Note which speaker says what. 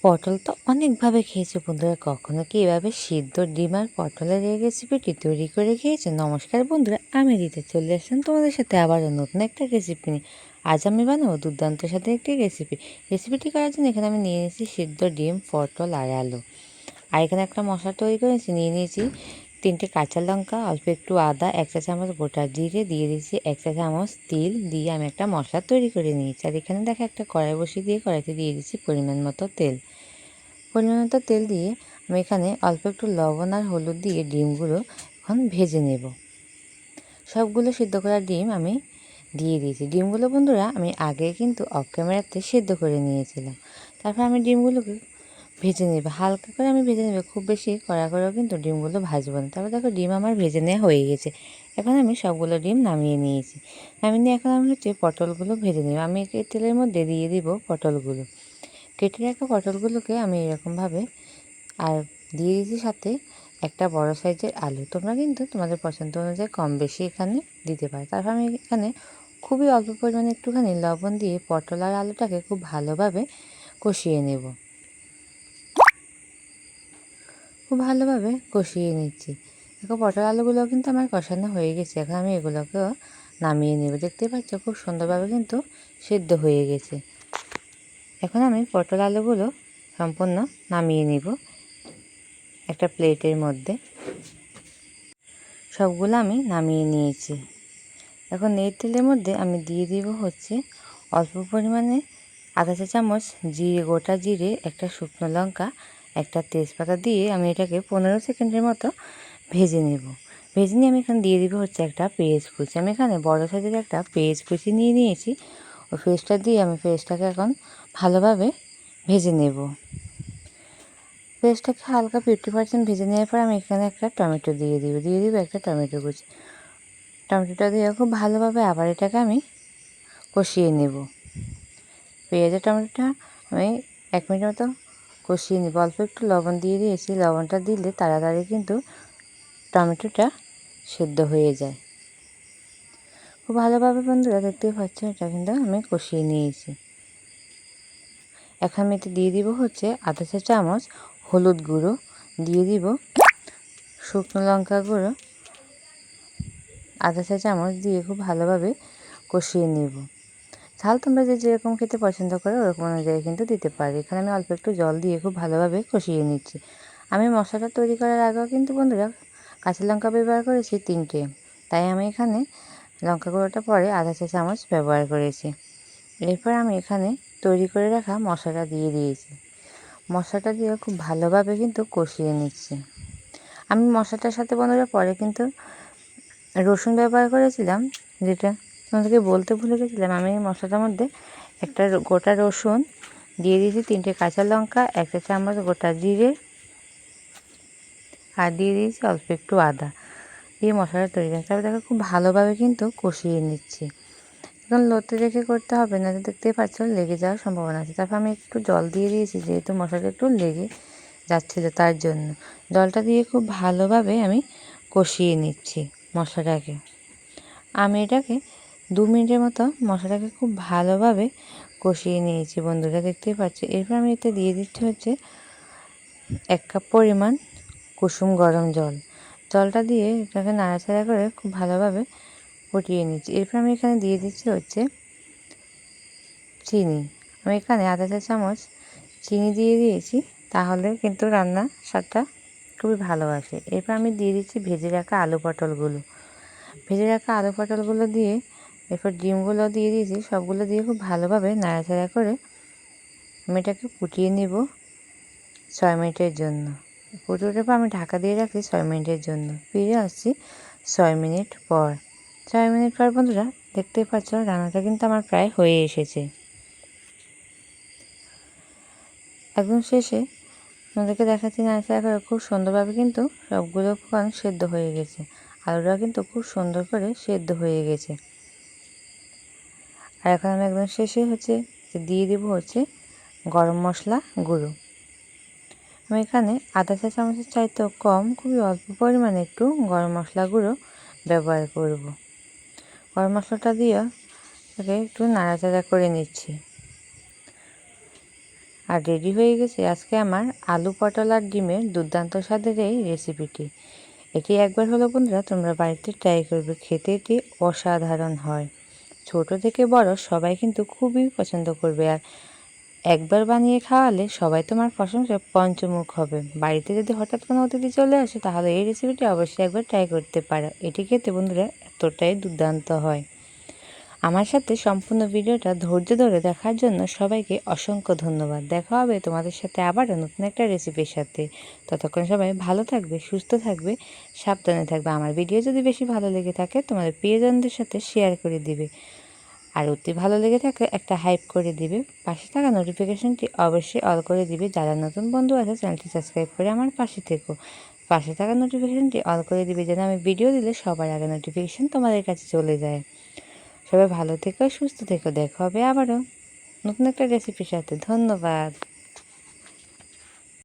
Speaker 1: পটল তো অনেকভাবে খেয়েছে বন্ধুরা, কখনো কি এভাবে সিদ্ধ ডিম আর পটলের এই রেসিপিটি তৈরি করে খেয়েছে? নমস্কার বন্ধুরা, আমি রীতা চলে আসলাম তোমাদের সাথে আবারও নতুন একটা রেসিপি নিয়ে। আজ আমি বানাবো দুর্দান্ত সাথে একটি রেসিপিটি করার জন্য এখানে আমি নিয়ে নিয়েছি সিদ্ধ ডিম, পটল আর আলু। আর এখানে একটা মশলা তৈরি করেছি, নিয়ে নিয়েছি 3টে কাঁচা লঙ্কা, অল্প একটু আদা, 1 চা চামচ গোটা জিরে, দিয়ে দিয়েছি 1 চা চামচ তিল, দিয়ে আমি একটা মশলা তৈরি করে নিয়েছি। আর এখানে দেখো একটা কড়াই বসিয়ে দিয়ে কড়াইতে দিয়ে দিচ্ছি পরিমাণ মতো তেল দিয়ে আমি এখানে অল্প একটু লবণ আর হলুদ দিয়ে ডিমগুলো এখন ভেজে নেব। সবগুলো সিদ্ধ করা ডিম আমি দিয়ে দিয়েছি। ডিমগুলো বন্ধুরা আমি আগে কিন্তু অফ ক্যামেরাতে সিদ্ধ করে নিয়েছিলাম। তারপর আমি ডিমগুলোকে ভেজে নেব, হালকা করে আমি ভেজে নেব, খুব বেশি কড়া করেও কিন্তু ডিমগুলো ভাজবো না। তারপর দেখো ডিম আমার ভেজে নেওয়া হয়ে গেছে। এখন আমি সবগুলো ডিম নামিয়ে নিয়েছি। নামিয়ে নিয়ে এখন আমি পটলগুলো ভেজে নেব। আমি তেলের মধ্যে দিয়ে দিব পটলগুলো। কেটে রাখা পটলগুলোকে আমি এরকমভাবে আর দিয়ে দিয়েছি সাথে একটা বড় সাইজের আলু। তোমরা কিন্তু তোমাদের পছন্দ অনুযায়ী কম বেশি এখানে দিতে পারো। তারপর আমি এখানে খুবই অল্প পরিমাণে একটুখানি লবণ দিয়ে পটল আর আলুটাকে খুব ভালোভাবে কষিয়ে নেব। খুব ভালোভাবে কষিয়ে নিচ্ছি। দেখো পটল আলুগুলো কিন্তু আমার কষানো হয়ে গেছে। এখন আমি এগুলোকেও নামিয়ে নেব। দেখতেই পাচ্ছ খুব সুন্দরভাবে কিন্তু সিদ্ধ হয়ে গেছে। এখন আমি পটল আলুগুলো সম্পূর্ণ নামিয়ে নেব একটা প্লেটের মধ্যে। সবগুলো আমি নামিয়ে নিয়েছি। এখন এই তেলের মধ্যে আমি দিয়ে দিব অল্প পরিমাণে আধা চা চামচ জিরে, গোটা জিরে, একটা শুকনো লঙ্কা, একটা তেজপাতা দিয়ে আমি এটাকে 15 সেকেন্ডের মতো ভেজে নেব। ভেজে নিয়ে আমি এখানে দিয়ে দিব একটা পেঁয়াজ কুচি। আমি এখানে বড় সাইজের একটা পেঁয়াজ কুচি নিয়ে নিয়েছি। ওই পেঁয়াজটা দিয়ে আমি পেঁয়াজটাকে এখন ভালোভাবে ভেজে নেব। পেঁয়াজটাকে হালকা 50% ভেজে নেওয়ার পর আমি এখানে একটা টমেটো দিয়ে দিব একটা টমেটো কুচি। টমেটোটা দিয়ে খুব ভালোভাবে আবার এটাকে আমি কষিয়ে নেব। পেঁয়াজ আর টমেটোটা আমি 1 মিনিট মতো কষিয়ে নেব। অল্প একটু লবণ দিয়ে দিয়েছি। লবণটা দিলে তাড়াতাড়ি কিন্তু টমেটোটা সেদ্ধ হয়ে যায়। খুব ভালোভাবে বন্ধুরা দেখতেই পাচ্ছেন এটা কিন্তু আমি কষিয়ে নিয়েছি। এখন আমি এতে দিয়ে দিব আধা চা চামচ হলুদ গুঁড়ো, দিয়ে দিব শুকনো লঙ্কা গুঁড়ো আধা চা চামচ দিয়ে খুব ভালোভাবে কষিয়ে নেব। ঝাল তোমরা যে যেরকম খেতে পছন্দ করো ওরকম অনুযায়ী কিন্তু দিতে পারি। এখানে আমি অল্প একটু জল দিয়ে খুব ভালোভাবে কষিয়ে নিচ্ছি। আমি মশলাটা তৈরি করার আগেও কিন্তু বন্ধুরা কাঁচা লঙ্কা ব্যবহার করেছি 3টে, তাই আমি এখানে লঙ্কা গুঁড়োটা পরে আধা চা চামচ ব্যবহার করেছি। এরপর আমি এখানে তৈরি করে রাখা মশলাটা দিয়ে দিয়েছি। মশলাটা দিয়ে খুব ভালোভাবে কিন্তু কষিয়ে নিচ্ছি। আমি মশলাটার সাথে বন্ধুরা পরে কিন্তু রসুন ব্যবহার করেছিলাম, যেটা তোমাদেরকে বলতে ভুলে গেছিলাম। আমি এই মশলাটার মধ্যে একটা গোটা রসুন দিয়ে দিয়েছি, 3টে কাঁচা লঙ্কা, 1 চা চামচ গোটা জিরে আর দিয়ে দিয়েছি অল্প একটু আদা দিয়ে মশলাটা তৈরি করেছি। তারপরে দেখো খুব ভালোভাবে কিন্তু কষিয়ে নিচ্ছি। এখন লোতে রেখে করতে হবে না, দেখতেই পাচ্ছ লেগে যাওয়ার সম্ভাবনা আছে। তারপর আমি একটু জল দিয়ে দিয়েছি, যেহেতু মশলাটা একটু লেগে যাচ্ছিলো তার জন্য। জলটা দিয়ে খুব ভালোভাবে আমি কষিয়ে নিচ্ছি মশলাটাকে। আমি এটাকে 2 মিনিটের মতো মশলাটাকে খুব ভালোভাবে কষিয়ে নিয়েছি বন্ধুরা, দেখতেই পাচ্ছ। এরপর আমি এতে দিয়ে দিচ্ছি 1 কাপ পরিমাণ কুসুম গরম জল। জলটা দিয়ে এটাকে নাড়াচাড়া করে খুব ভালোভাবে ফুটিয়ে নিচ্ছি। এরপর আমি এখানে দিয়ে দিচ্ছি চিনি। আমি এখানে আধা চা চামচ চিনি দিয়ে দিয়েছি, তাহলে কিন্তু রান্নার স্বাদটা খুবই ভালো আসে। এরপর আমি দিয়ে দিচ্ছি ভেজে রাখা আলু পটলগুলো দিয়ে, এরপর ডিমগুলো দিয়ে দিয়েছি। সবগুলো দিয়ে খুব ভালোভাবে নাড়াচাড়া করে আমি এটাকে ফুটিয়ে নেব 6 মিনিটের জন্য। ফুটে পর আমি ঢাকা দিয়ে রাখি 6 মিনিটের জন্য। ফিরে আসছি 6 মিনিট পর। 6 মিনিট পর বন্ধুরা দেখতেই পাচ্ছ রান্নাটা কিন্তু আমার প্রায় হয়ে এসেছে। একদম শেষে আপনাদেরকে দেখাচ্ছি নাড়াচাড়া করে খুব সুন্দরভাবে কিন্তু সবগুলো উপকরণ সেদ্ধ হয়ে গেছে। আলুটা কিন্তু খুব সুন্দর করে সেদ্ধ হয়ে গেছে। আর এখন আমি একদম শেষে দিয়ে দেবো গরম মশলা গুঁড়ো। আমি এখানে আধা চা চামচের চাইতেও কম, খুবই অল্প পরিমাণে একটু গরম মশলা গুঁড়ো ব্যবহার করব। গরম মশলাটা দিয়ে তাকে একটু নাড়াচাড়া করে নিচ্ছি। আর রেডি হয়ে গেছে আজকে আমার আলু পটল আর ডিমের দুর্দান্ত স্বাদের এই রেসিপিটি। এটি একবার হলো বন্ধুরা তোমরা বাড়িতে ট্রাই করবে, খেতে এটি অসাধারণ হয়। ছোট থেকে বড় সবাই কিন্তু খুবই পছন্দ করবে। আর একবার বানিয়ে খাওয়ালে সবাই তোমার প্রশংসায় পঞ্চমুখ হবে। বাড়িতে যদি হঠাৎ কোনো অতিথি চলে আসে তাহলে এই রেসিপিটি অবশ্যই একবার ট্রাই করতে পারো। এটি খেতে বন্ধুরা এতটাই দুর্দান্ত হয়। আমার সাথে সম্পূর্ণ ভিডিওটা ধৈর্য ধরে দেখার জন্য সবাইকে অসংখ্য ধন্যবাদ। দেখা হবে তোমাদের সাথে আবারও নতুন একটা রেসিপির সাথে। ততক্ষণ সবাই ভালো থাকবে, সুস্থ থাকবে, সাবধানে থাকবে। আমার ভিডিও যদি বেশি ভালো লেগে থাকে তোমাদের প্রিয়জনদের সাথে শেয়ার করে দিবে। আর অতি ভালো লেগে থাকলে একটা হাইপ করে দিবে। পাশে থাকা নোটিফিকেশনটি অবশ্যই অল করে দিবে। যারা নতুন বন্ধু আছে চ্যানেলটি সাবস্ক্রাইব করে আমার পাশে থেকো। পাশে থাকা নোটিফিকেশনটি অল করে দিবে যেন আমি ভিডিও দিলে সবার আগে নোটিফিকেশন তোমাদের কাছে চলে যায়। সবাই ভালো থেকো, সুস্থ থেকো। দেখা হবে আবারও নতুন একটা রেসিপির সাথে। ধন্যবাদ।